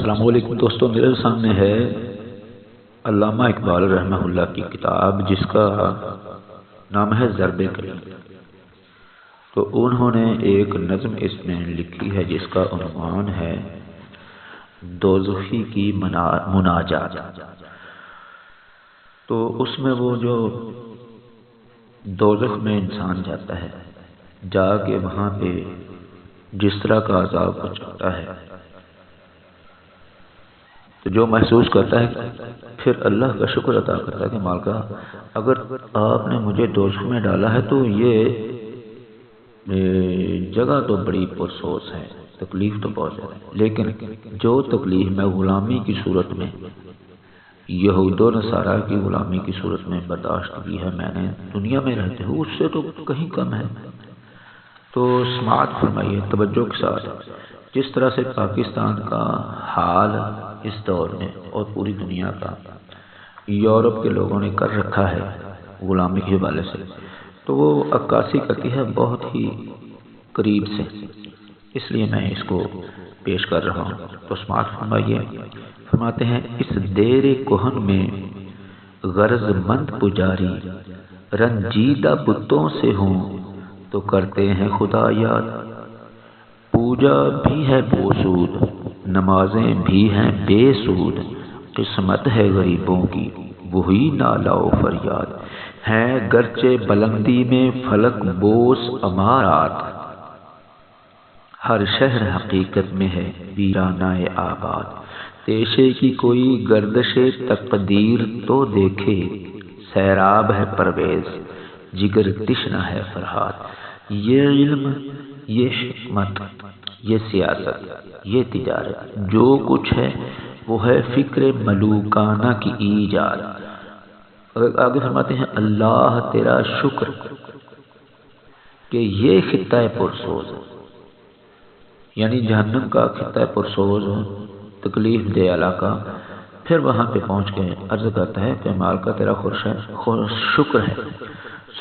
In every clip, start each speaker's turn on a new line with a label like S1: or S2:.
S1: السلام علیکم دوستوں، میرے سامنے ہے علامہ اقبال رحمہ اللہ کی کتاب جس کا نام ہے ضرب کلیم۔ تو انہوں نے ایک نظم اس میں لکھی ہے جس کا عنوان ہے دوزخی کی مناجات۔ تو اس میں وہ جو دوزخ میں انسان جاتا ہے، جا کے وہاں پہ جس طرح کا عذاب کو چکتا ہے تو جو محسوس کرتا ہے، پھر اللہ کا شکر ادا کرتا ہے کہ مالکا اگر آپ نے مجھے دوزخ میں ڈالا ہے تو یہ جگہ تو بڑی پرسوز ہے، تکلیف تو بہت زیادہ ہے، لیکن جو تکلیف میں غلامی کی صورت میں، یہود و نصارہ کی غلامی کی صورت میں برداشت کی ہے میں نے دنیا میں رہتے ہوئے، اس سے تو کہیں کم ہے۔ تو سماعت فرمائیے توجہ کے ساتھ، جس طرح سے پاکستان کا حال اس دور میں اور پوری دنیا کا یورپ کے لوگوں نے کر رکھا ہے غلامی کے حوالے سے، تو وہ عکاسی کرتی ہے بہت ہی قریب سے، اس لیے میں اس کو پیش کر رہا ہوں۔ تو سماعت فرمائیے، فرماتے ہیں اس دیر کہن میں غرض مند پجاری رنجیدہ بتوں سے ہوں تو کرتے ہیں خدا یاد، پوجا بھی ہے بوسود نمازیں بھی ہیں بے سود، قسمت ہے غریبوں کی وہی نالہ و فریاد، ہیں گرچہ بلندی میں فلک بوس امارات، ہر شہر حقیقت میں ہے ویرانہ آباد، پیشے کی کوئی گردش تقدیر تو دیکھے، سیراب ہے پرویز جگر تشنہ ہے فرحات، یہ علم یہ حکمت یہ سیاست یہ تجارت جو کچھ ہے وہ ہے فکر ملوکانہ کی ایجاد۔ آگے فرماتے ہیں اللہ تیرا شکر کہ یہ خطہ پرسوز، یعنی جہنم کا خطہ پرسوز تکلیف دہ علاقہ، پھر وہاں پہ پہنچ کے عرض کرتا ہے کہ مالکا تیرا شکر ہے،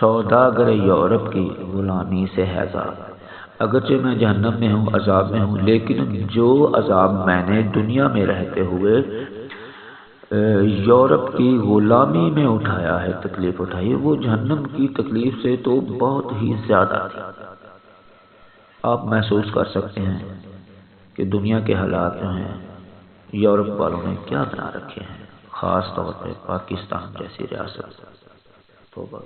S1: سوداگر یورپ کی غلامی سے ہے آزاد، اگرچہ میں جہنم میں ہوں عذاب میں ہوں، لیکن جو عذاب میں نے دنیا میں رہتے ہوئے یورپ کی غلامی میں اٹھایا ہے، تکلیف اٹھائی ہے، وہ جہنم کی تکلیف سے تو بہت ہی زیادہ تھی۔ آپ محسوس کر سکتے ہیں کہ دنیا کے حالات جو ہیں یورپ والوں نے کیا بنا رکھے ہیں، خاص طور پہ پاکستان جیسی ریاست۔ توبہ